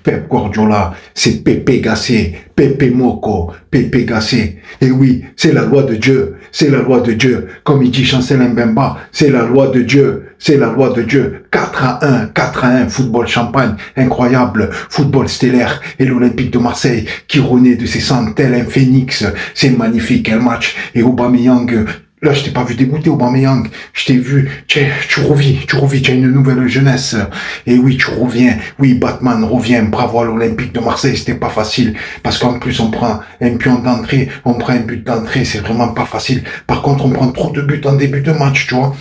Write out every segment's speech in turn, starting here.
Pep Guardiola, c'est Pepe Gassé, Pepe Moko, Pepe Gassé. Et oui, c'est la loi de Dieu, c'est la loi de Dieu. Comme il dit Chancel Mbemba, c'est la loi de Dieu, c'est la loi de Dieu. 4-1, 4-1, football champagne, incroyable, football stellaire. Et l'Olympique de Marseille qui renaît de ses cendres tel un phénix. C'est magnifique, quel match. Et Aubameyang, là, je t'ai pas vu dégoûter, Aubameyang. Je t'ai vu, tu revis, tu as une nouvelle jeunesse. Et oui, tu reviens. Oui, Batman revient. Bravo à l'Olympique de Marseille. C'était pas facile. Parce qu'en plus, on prend un pion d'entrée, on prend un but d'entrée. C'est vraiment pas facile. Par contre, on prend trop de buts en début de match, tu vois.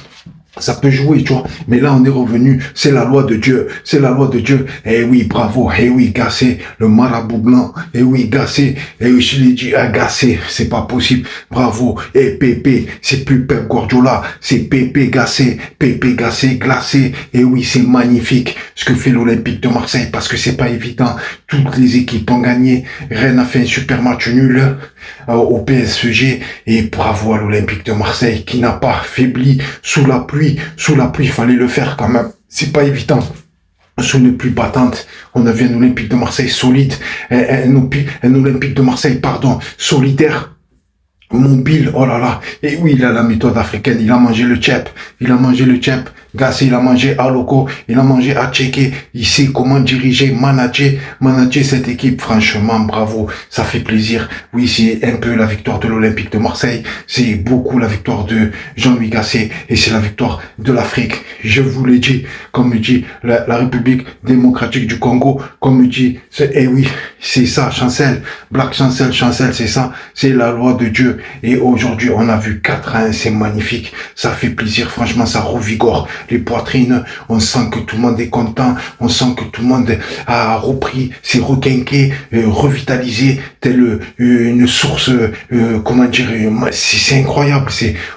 Ça peut jouer, tu vois. Mais là, on est revenu. C'est la loi de Dieu. C'est la loi de Dieu. Eh oui, bravo. Eh oui, Gassé, le marabout blanc. Eh oui, Gassé. Eh oui, je l'ai dit, Gassé. C'est pas possible. Bravo. Eh, Pépé. C'est plus Pep Guardiola. C'est Pépé Gassé. Pépé Gassé, glacé. Eh oui, c'est magnifique ce que fait l'Olympique de Marseille parce que c'est pas évident. Toutes les équipes ont gagné. Rennes a fait un super match nul au PSG. Et bravo à l'Olympique de Marseille qui n'a pas faibli sous la pluie. Sous la pluie, il fallait le faire quand même. C'est pas évident. Sous une pluie battante, on a vu un Olympique de Marseille solide, un Olympique de Marseille, solidaire, mobile, oh là là. Et oui, il a la méthode africaine, il a mangé le tchèp, Gassé, il a mangé Aloko, il a mangé Acheke, il sait comment diriger, manager cette équipe. Franchement, bravo, ça fait plaisir. Oui, c'est un peu la victoire de l'Olympique de Marseille, c'est beaucoup la victoire de Jean-Louis Gassé et c'est la victoire de l'Afrique. Je vous l'ai dit, comme me dit la République démocratique du Congo, comme me dit, eh oui, c'est ça, Chancel, Black Chancel, c'est ça, c'est la loi de Dieu. Et aujourd'hui, on a vu 4-1, c'est magnifique, ça fait plaisir, franchement, ça revigore les poitrines, on sent que tout le monde est content, on sent que tout le monde a repris, s'est requinqué, revitalisé, telle une source, comment dire, c'est incroyable,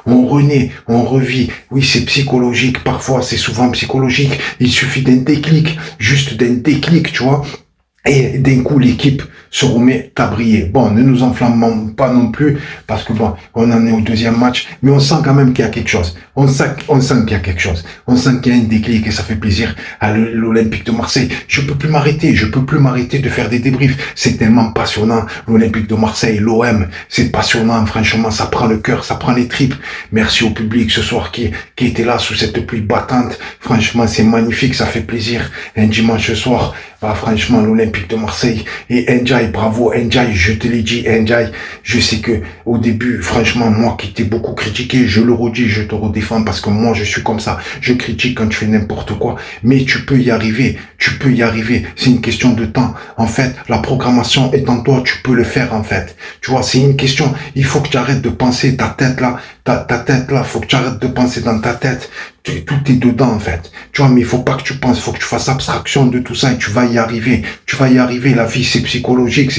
on renaît, on revit, oui, c'est psychologique, parfois, c'est souvent psychologique, il suffit d'un déclic, juste d'un déclic, tu vois, et d'un coup, l'équipe se remet à briller. Bon, ne nous enflammons pas non plus, parce que bon, on en est au deuxième match, mais on sent quand même qu'il y a quelque chose. On sent qu'il y a quelque chose. On sent qu'il y a un déclic et ça fait plaisir à l'Olympique de Marseille. Je peux plus m'arrêter de faire des débriefs. C'est tellement passionnant. L'Olympique de Marseille, l'OM, c'est passionnant. Franchement, ça prend le cœur, ça prend les tripes. Merci au public ce soir qui était là sous cette pluie battante. Franchement, c'est magnifique, ça fait plaisir. Un dimanche soir, franchement, l'Olympique de Marseille et Ndiaye, bravo Ndiaye, je te l'ai dit Ndiaye, je sais que au début, franchement, moi qui t'ai beaucoup critiqué, je le redis, je te redéfends parce que moi je suis comme ça, je critique quand tu fais n'importe quoi, mais tu peux y arriver, c'est une question de temps. En fait, la programmation est en toi, tu peux le faire en fait. Tu vois, c'est une question, il faut que tu arrêtes de penser ta tête là, faut que tu arrêtes de penser dans ta tête. Tout est dedans, en fait. Tu vois, mais il faut pas que tu penses, il faut que tu fasses abstraction de tout ça et tu vas y arriver. La vie, c'est psychologique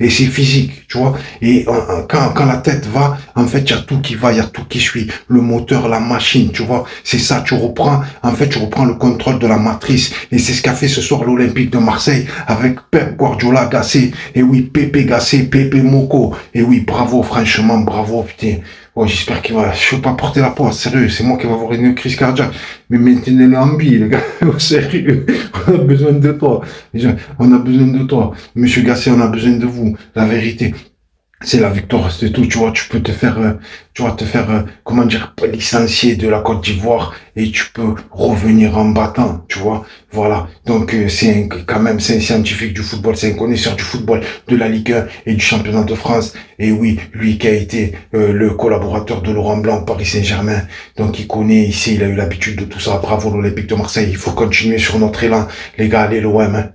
et c'est physique, tu vois. Et quand la tête va, en fait, il y a tout qui va, il y a tout qui suit. Le moteur, la machine, tu vois. C'est ça, tu reprends le contrôle de la matrice. Et c'est ce qu'a fait ce soir l'Olympique de Marseille avec Pep Guardiola Gassé. Et oui, Pépé Gassé, Pépé Moko. Et oui, bravo, franchement, bravo, putain. Oh, j'espère qu'il va, je veux pas porter la poisse, sérieux, c'est moi qui vais avoir une crise cardiaque. Mais maintenez-le en vie, les gars, sérieux, on a besoin de toi. On a besoin de toi. Monsieur Gassé, on a besoin de vous, la vérité. C'est la victoire, c'est tout, tu vois, tu vas te faire, comment dire, licencier de la Côte d'Ivoire et tu peux revenir en battant, tu vois, voilà. Donc, c'est un scientifique du football, c'est un connaisseur du football, de la Ligue 1 et du championnat de France. Et oui, lui qui a été le collaborateur de Laurent Blanc au Paris Saint-Germain, donc il connaît ici, il a eu l'habitude de tout ça. Bravo l'Olympique de Marseille, il faut continuer sur notre élan, les gars, allez l'OM, hein.